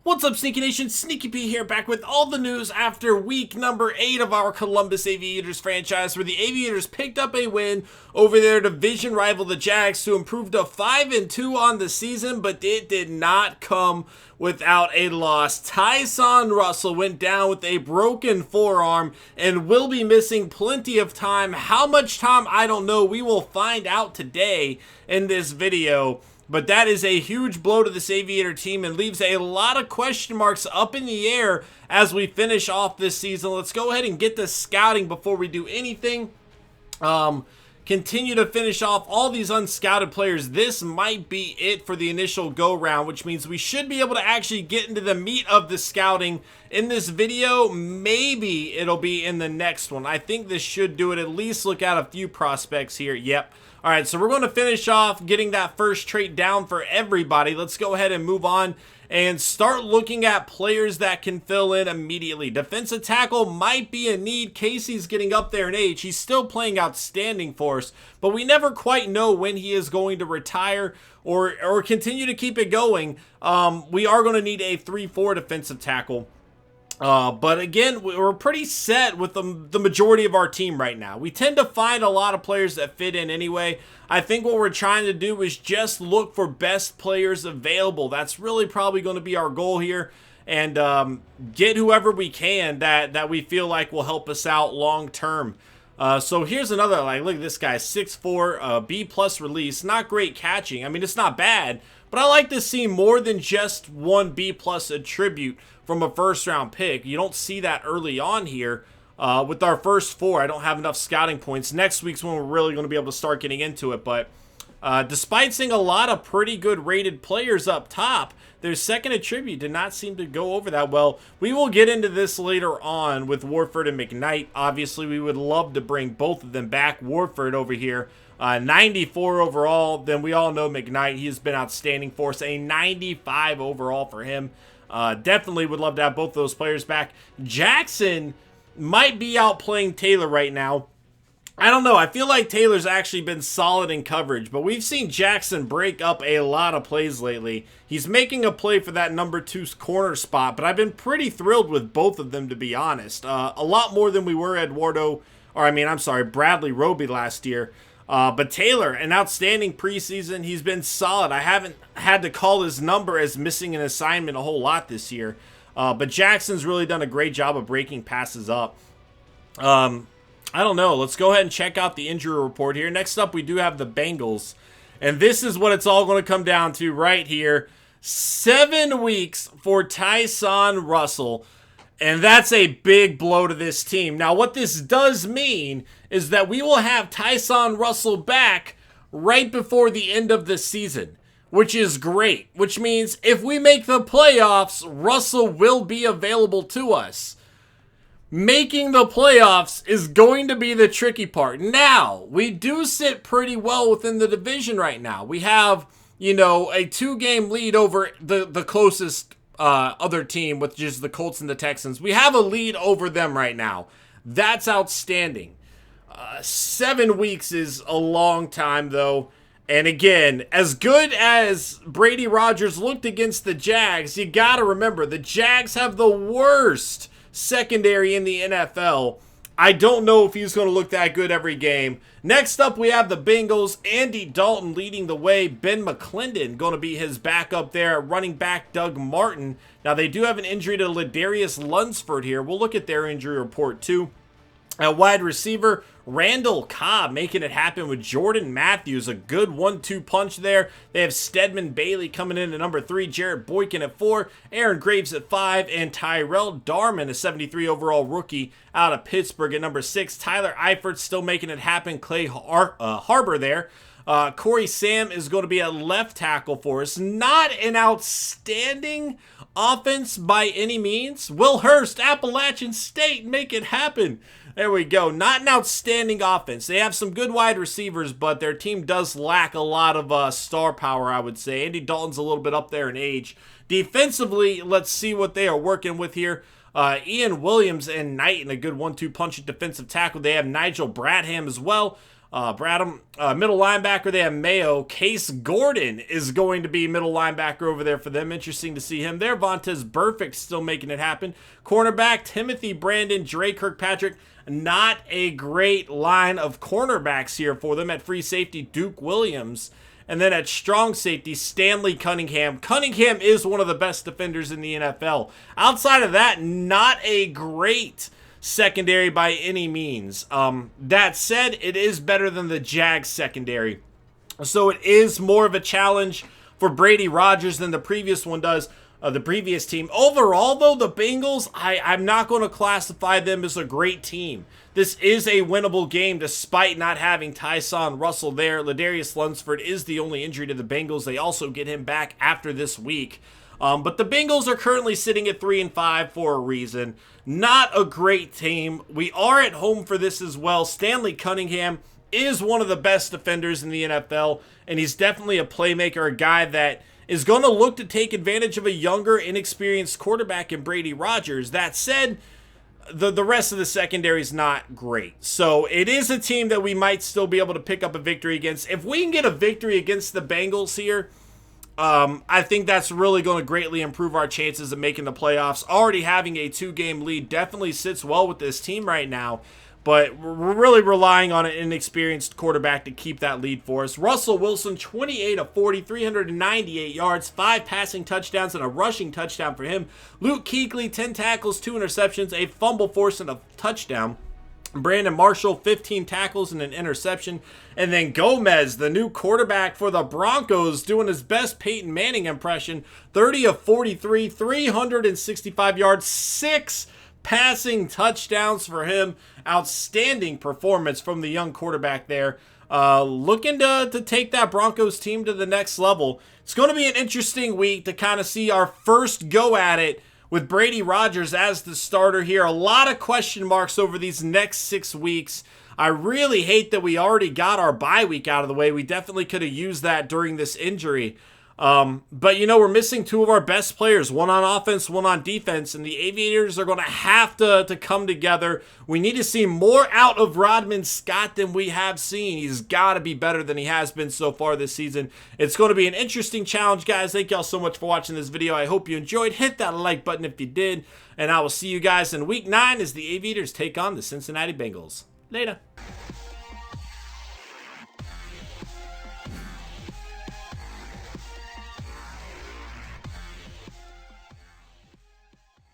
What's up, Sneaky Nation? Sneaky P here, back with all the news after week number 8 of our Columbus Aviators franchise, where the Aviators picked up a win over their division rival, the Jags, to improve to 5-2 on the season, but it did not come without a loss. Tyson Russell went down with a broken forearm and will be missing plenty of time. How much time, I don't know. We will find out today in this video. But that is a huge blow to this Aviator team and leaves a lot of question marks up in the air as we finish off this season. Let's go ahead and get the scouting before we do anything. Continue to finish off all these unscouted players. This might be it for the initial go-round, which means we should be able to actually get into the meat of the scouting in this video. Maybe it'll be in the next one. I think this should do it. At least look at a few prospects here. Yep. All right, so we're going to finish off getting that first trait down for everybody. Let's go ahead and move on and start looking at players that can fill in immediately. Defensive tackle might be a need. Casey's getting up there in age. He's still playing outstanding for us, but we never quite know when he is going to retire or continue to keep it going. We are going to need a 3-4 defensive tackle. But again, we're pretty set with the majority of our team right now. We tend to find a lot of players that fit in anyway. I think what we're trying to do is just look for best players available. That's really probably going to be our goal here. And get whoever we can that we feel like will help us out long term. So here's another, look at this guy, 6'4", B+ release. Not great catching. I mean, it's not bad. But I like to see more than just one B+ attribute from a first-round pick. You don't see that early on here. With our first 4, I don't have enough scouting points. Next week's when we're really going to be able to start getting into it. But despite seeing a lot of pretty good rated players up top, their second attribute did not seem to go over that well. We will get into this later on with Warford and McKnight. Obviously, we would love to bring both of them back. Warford over here, 94 overall. Then we all know McKnight. He has been outstanding for us. A 95 overall for him. Definitely would love to have both those players back. Jackson might be outplaying Taylor right now. I don't know. I feel like Taylor's actually been solid in coverage, but we've seen Jackson break up a lot of plays lately. He's making a play for that number 2 corner spot, but I've been pretty thrilled with both of them, to be honest. A lot more than we were Bradley Roby last year. But Taylor, an outstanding preseason. He's been solid. I haven't had to call his number as missing an assignment a whole lot this year. But Jackson's really done a great job of breaking passes up. I don't know. Let's go ahead and check out the injury report here. Next up, we do have the Bengals. And this is what it's all going to come down to right here. 7 weeks for Tyson Russell. And that's a big blow to this team. Now, what this does mean is that we will have Tyson Russell back right before the end of the season, which is great. Which means if we make the playoffs, Russell will be available to us. Making the playoffs is going to be the tricky part. Now, we do sit pretty well within the division right now. We have, a 2-game lead over the closest other team, which is the Colts and the Texans. We have a lead over them right now. That's outstanding. 7 weeks is a long time, though. And again, as good as Brady Rodgers looked against the Jags, you got to remember, the Jags have the worst secondary in the NFL. I don't know if he's going to look that good every game. Next up, we have the Bengals. Andy Dalton leading the way. Ben McClendon going to be his backup there. Running back Doug Martin. Now, they do have an injury to Ladarius Lunsford here. We'll look at their injury report, too. At wide receiver, Randall Cobb making it happen with Jordan Matthews. A good 1-2 punch there. They have Stedman Bailey coming in at number 3, Jarrett Boykin at 4, Aaron Graves at 5, and Tyrell Darman, a 73 overall rookie out of Pittsburgh at number 6. Tyler Eifert still making it happen. Clay Harbor there. Corey Sam is going to be a left tackle for us. Not an outstanding offense by any means. Will Hurst, Appalachian State, make it happen. There we go. Not an outstanding offense. They have some good wide receivers, but their team does lack a lot of star power, I would say. Andy Dalton's a little bit up there in age. Defensively, let's see what they are working with here. Ian Williams and Knight in a good 1-2 punch at defensive tackle. They have Nigel Bradham as well. Bradham, middle linebacker, they have Mayo. Case Gordon is going to be middle linebacker over there for them. Interesting to see him there. Vontaze Burfict still making it happen. Cornerback, Timothy Brandon, Dre Kirkpatrick. Not a great line of cornerbacks here for them. At free safety, Duke Williams. And then at strong safety, Stanley Cunningham. Cunningham is one of the best defenders in the NFL. Outside of that, not a great secondary by any means. That said, it is better than the Jags secondary. So it is more of a challenge for Brady Rodgers than the previous one does, the previous team. Overall, though, the Bengals, I'm not going to classify them as a great team. This is a winnable game despite not having Tyson Russell there. Ladarius Lunsford is the only injury to the Bengals. They also get him back after this week. But the Bengals are currently sitting at 3-5 for a reason. Not a great team. We are at home for this as well. Stanley Cunningham is one of the best defenders in the NFL, and he's definitely a playmaker, a guy that is going to look to take advantage of a younger, inexperienced quarterback in Brady Rodgers. That said, the rest of the secondary is not great. So it is a team that we might still be able to pick up a victory against. If we can get a victory against the Bengals here, I think that's really going to greatly improve our chances of making the playoffs. Already having a 2-game lead definitely sits well with this team right now, but we're really relying on an inexperienced quarterback to keep that lead for us. Russell Wilson, 28 of 40, 398 yards, 5 passing touchdowns, and a rushing touchdown for him. Luke Kuechly, 10 tackles, 2 interceptions, a fumble force, and a touchdown. Brandon Marshall, 15 tackles and an interception. And then Gomez, the new quarterback for the Broncos, doing his best Peyton Manning impression. 30 of 43, 365 yards, 6 passing touchdowns for him. Outstanding performance from the young quarterback there. Looking to take that Broncos team to the next level. It's going to be an interesting week to kind of see our first go at it with Brady Rodgers as the starter here. A lot of question marks over these next 6 weeks. I really hate that we already got our bye week out of the way. We definitely could have used that during this injury. But, you know, we're missing 2 of our best players, one on offense, one on defense, and the Aviators are going to have to come together. We need to see more out of Rodman Scott than we have seen. He's got to be better than he has been so far this season. It's going to be an interesting challenge, guys. Thank y'all so much for watching this video. I hope you enjoyed. Hit that like button if you did, and I will see you guys in Week 9 as the Aviators take on the Cincinnati Bengals. Later.